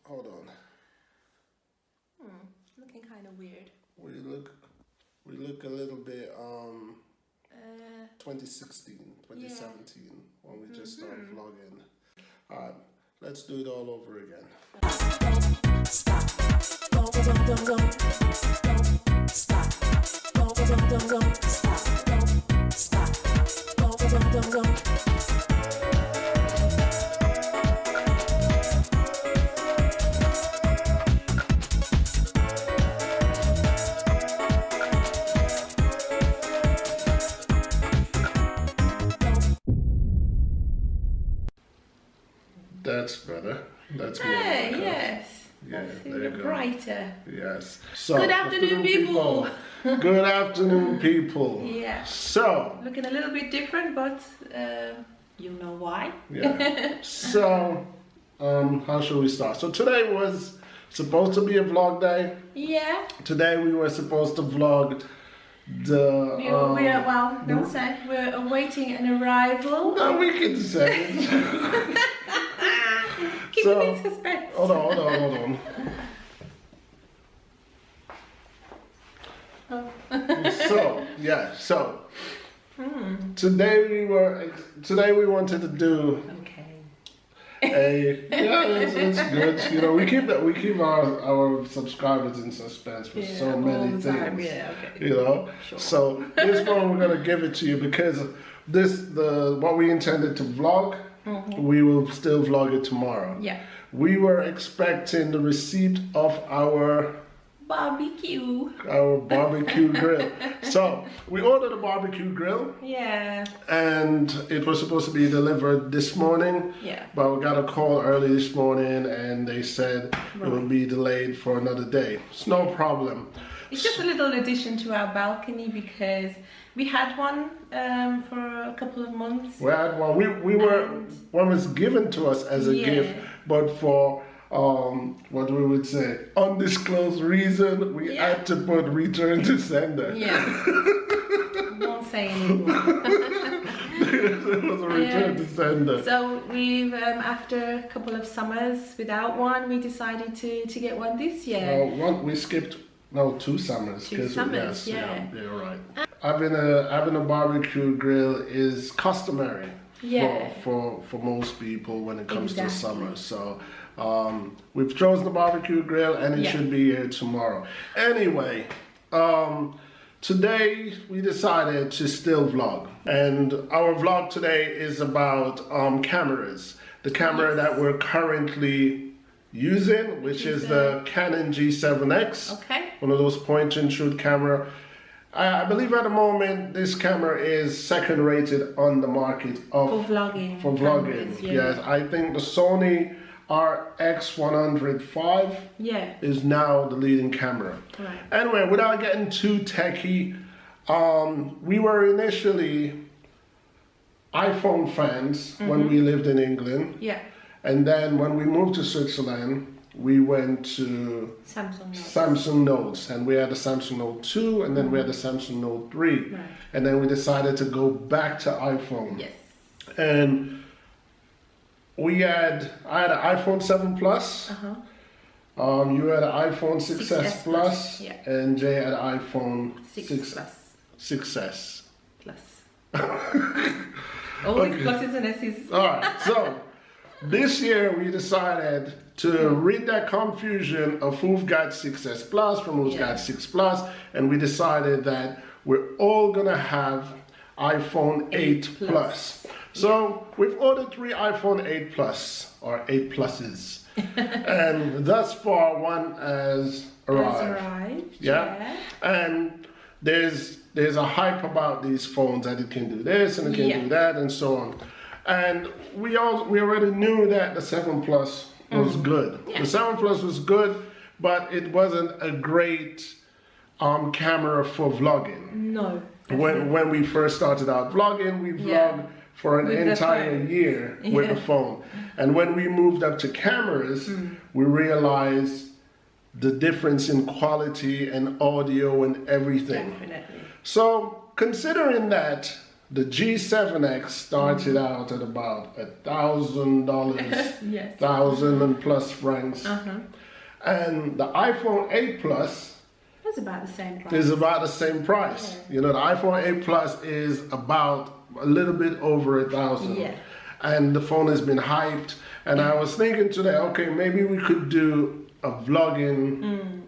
Hold on. Looking kind of weird. We look a little bit 2016, 2017 when we just started vlogging. Alright, let's do it all over again. Stop. Don't stop. Don't stop. Don't. That's better. That's more. Hey, yes. Yeah, there you go. Brighter. Yes. So, Good afternoon, people. Good afternoon, people. Yeah. So. Looking a little bit different, but you know why. Yeah. So, how should we start? So today was supposed to be a vlog day. Yeah. Today we were supposed to vlog the. Don't say we're awaiting an arrival. No, we can say it. Keep it in suspense. Hold on. So today we wanted to do it's good. You know, we keep our subscribers in suspense for so many things. You know, sure. So this one we're gonna give it to you because what we intended to vlog. We will still vlog it tomorrow. Yeah. We were expecting the receipt of our barbecue grill. So we ordered a barbecue grill. Yeah. And it was supposed to be delivered this morning. Yeah. But we got a call early this morning and they said it will be delayed for another day. It's no problem. It's just a little addition to our balcony because we had one for a couple of months. We had one. One was given to us as a gift, but for what we would say undisclosed reason, we had to put return to sender. Yeah. Won't say anymore. It was a return to sender. So we've after a couple of summers without one, we decided to get one this year. We skipped. No, 2 summers. 2 summers, yeah, you're right. Having a barbecue grill is customary for most people when it comes to summer. So we've chosen the barbecue grill and it should be here tomorrow. Anyway, today we decided to still vlog. And our vlog today is about cameras. The camera that we're currently using, which is the Canon G7X. Okay. One of those point and shoot camera. I believe at the moment this camera is second rated on the market for vlogging. Cameras, yes, I think the Sony RX105 is now the leading camera. Right. Anyway, without getting too techy, we were initially iPhone fans when we lived in England. Yeah. And then when we moved to Switzerland, we went to Samsung Notes, and we had the Samsung Note 2, and then we had the Samsung Note 3, and then we decided to go back to iPhone. Yes. And I had an iPhone 7 Plus. You had an iPhone 6S Plus, and Jay had an iPhone 6 Plus. 6S Plus. Always pluses and S's. All right, so. This year we decided to rid that confusion of who's got 6S Plus from who's got 6 Plus, and we decided that we're all gonna have iPhone 8 Plus. So we've ordered 3 iPhone 8 Plus or 8 Pluses, and thus far one has arrived. Yeah. And there's a hype about these phones that it can do this and it can do that and so on. And we already knew that the 7 Plus was good. Yeah. The 7 Plus was good, but it wasn't a great camera for vlogging. No. When we first started out vlogging, we vlogged for an entire year with the phone. And when we moved up to cameras, we realized the difference in quality and audio and everything. Definitely. So considering that, The G7X started out at about $1,000, Yes. 1,000 and plus francs, Uh-huh. and the iPhone 8 Plus That's about the same price. is about the same price. Yeah. You know, the iPhone 8 Plus is about a little bit over 1,000, Yeah. and the phone has been hyped. And I was thinking today, okay, maybe we could do a vlogging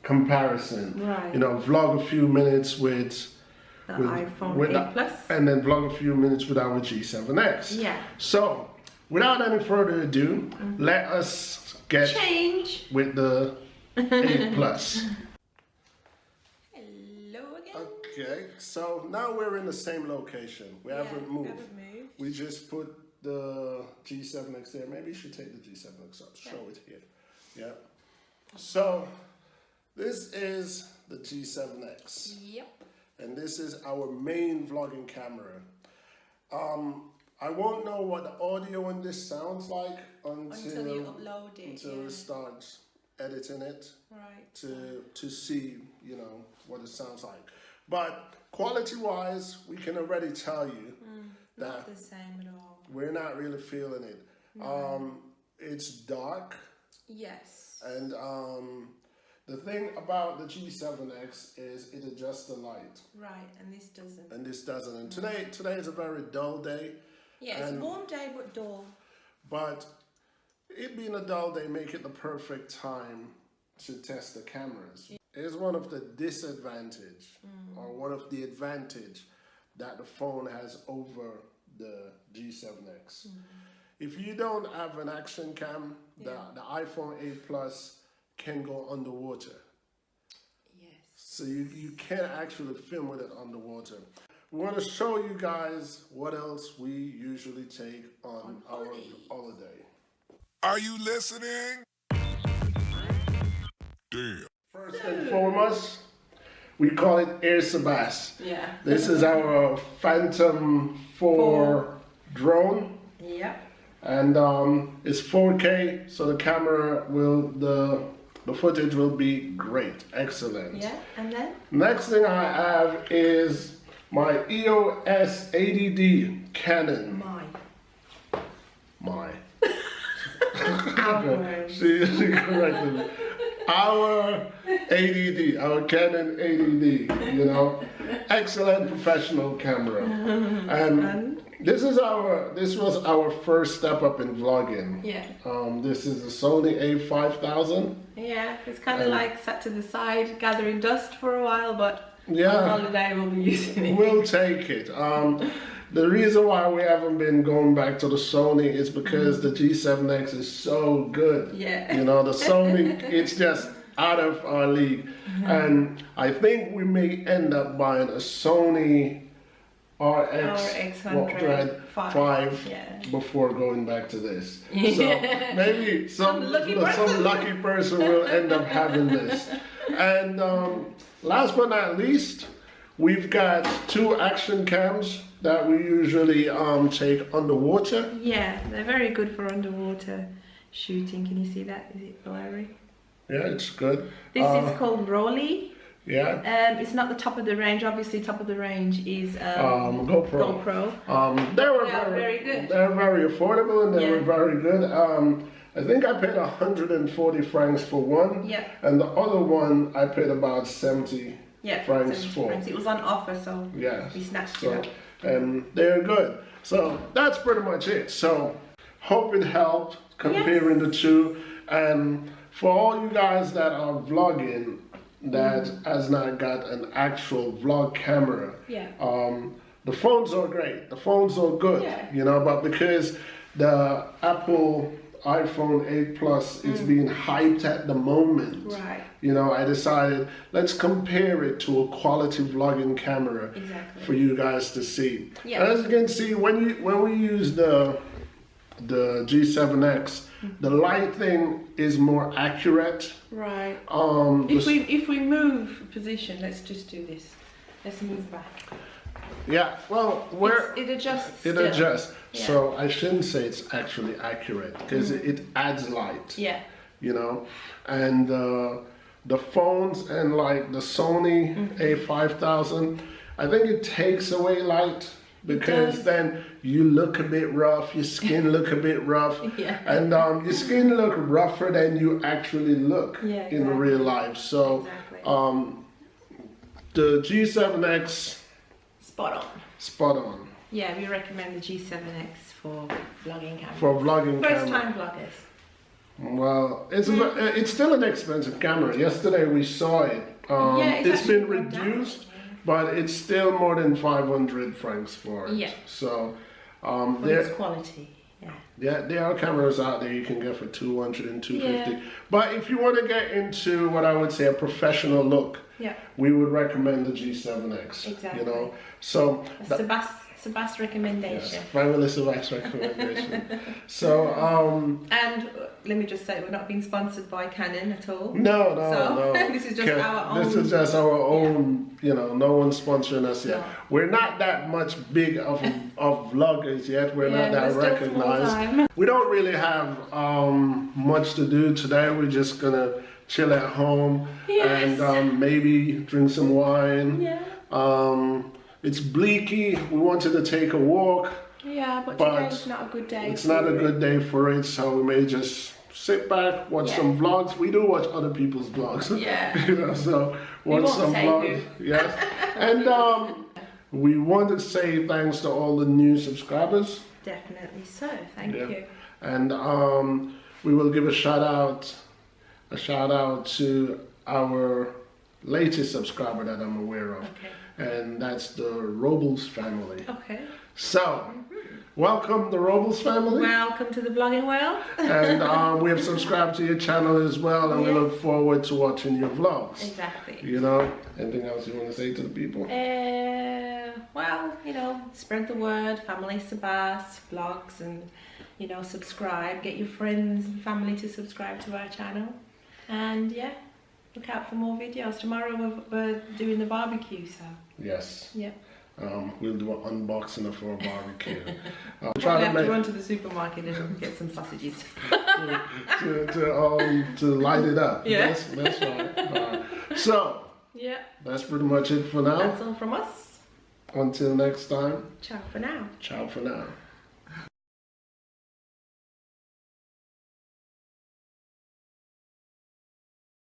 comparison. Right. You know, vlog a few minutes with The with- iPhone with 8 the- Plus. and then vlog a few minutes with our G7X. Yeah. So, without any further ado, let us get Change. with the 8 Plus. Hello again. Okay, so now we're in the same location. We haven't moved. Haven't moved. We just put the G7X there. Maybe you should take the G7X up, show it here. Yeah. So, this is the G7X. Yep. And this is our main vlogging camera. I won't know what the audio in this sounds like Until you upload it. until yeah. we start editing it Right. to see, you know, what it sounds like. But quality wise, we can already tell you that Not the same at all. we're not really feeling it. It's dark, Yes. and the thing about the G7X is it adjusts the light. Right, and this doesn't. And this doesn't. And today is a very dull day. Yeah, it's a and- warm day but dull. But it being a dull day, make it the perfect time to test the cameras. It's one of the disadvantage or one of the advantage that the phone has over the G7X. If you don't have an action cam, the iPhone 8 Plus can go underwater. Yes. So you can't actually film with it underwater. We want to show you guys what else we usually take on our holiday. Are you listening? Damn. First and foremost, we call it Air Sabas. Yeah. This is our Phantom 4 drone, Yep. and it's 4K, so the camera will the footage will be great, excellent. Yeah, and then? Next thing I have is my EOS 80D Canon. My. Ours. She corrected me. Our ADD, our Canon ADD, you know, excellent professional camera. And this was our first step up in vlogging. Yeah. This is a Sony A5000. Yeah, it's kind of like sat to the side, gathering dust for a while, but Yeah. on holiday we'll be using it. We'll take it. The reason why we haven't been going back to the Sony is because the G7X is so good. Yeah. You know, the Sony, it's just out of our league. And I think we may end up buying a Sony RX 100 5 yeah. before going back to this. So Yeah. maybe some lucky lucky person will end up having this. And last but not least, we've got 2 action cams that we usually take underwater. Yeah, they're very good for underwater shooting. Can you see that? Is it blurry? Yeah, it's good. This is called Rolly. Yeah. It's not the top of the range. Obviously, top of the range is GoPro. GoPro. They were Yeah, very good. They're very affordable and they were Yeah. very good. I think I paid 140 francs for one. Yeah. And the other one I paid about 70 Yeah, francs 70 for. francs. It was on offer, so Yeah. we snatched So, it up. they're good. So that's pretty much it. So hope it helped comparing the two. And for all you guys that are vlogging that has not got an actual vlog camera, Yeah. the phones are great. The phones are good, Yeah. you know, but because the Apple iPhone 8 Plus is being hyped at the moment, Right. you know, I decided let's compare it to a quality vlogging camera Exactly. for you guys to see. Yeah. And as you can see, when we use the G7X, the light thing is more accurate. Right. The If we move position, let's just do this. Let's move back. yeah, well, It adjusts. it still. adjusts. Yeah. So I shouldn't say it's actually accurate because it adds light. Yeah. You know, and the phones and like the Sony A5000, I think it takes away light because does. then you look a bit rough, your skin look a bit rough, Yeah. and your skin look rougher than you actually look Yeah, in exactly. real life. So Exactly. the G7X, Spot on. spot on Yeah, we recommend the G7X for vlogging camera. for vlogging First camera. time vloggers. Well, it's still an expensive camera. Yesterday we saw it. Yeah, it's It's been actually gone down. reduced, but it's still more than 500 francs for it. Yeah. So For there, its quality. Yeah. there are cameras out there you can get for 200 and 250. Yeah. But if you want to get into what I would say a professional look, Yeah. we would recommend the G7X. Exactly. You know, so Sebast's recommendation. yes, family Sebast's recommendation. So And let me just say, we're not being sponsored by Canon at all. no, So, no. this is just our This own- is just our own. You know, no one's sponsoring us yet. No. We're not that much big of vloggers yet. We're not that we're still recognized. full-time. We don't really have much to do today. We're just gonna chill at home Yes. and maybe drink some wine. Yeah. It's bleaky. We wanted to take a walk. Yeah, but But today's not a good day. It's not a good day for it, so we may just sit back, watch Yeah. some vlogs. We do watch other people's vlogs. Yeah. You know, so watch won't some say vlogs. Yes. And we want to say thanks to all the new subscribers. Definitely so. Thank Yeah. you. And we will give a shout out to our latest subscriber that I'm aware of. Okay. And that's the Robles family. Okay. So, welcome the Robles family. Welcome to the vlogging world. And we have subscribed to your channel as well, and we Yes. look forward to watching your vlogs. Exactly. You know, anything else you want to say to the people? Well, you know, spread the word, family Sebast, vlogs, and, you know, subscribe. Get your friends and family to subscribe to our channel. And yeah, look out for more videos. Tomorrow we're doing the barbecue, so Yes. yeah. We'll do an unboxing of our barbecue. We Try to have to make run to the supermarket and get some sausages. to light it up. Yeah. That's right. So Yeah, that's pretty much it for now. that's all from us. Until next time. Ciao for now. Ciao for now.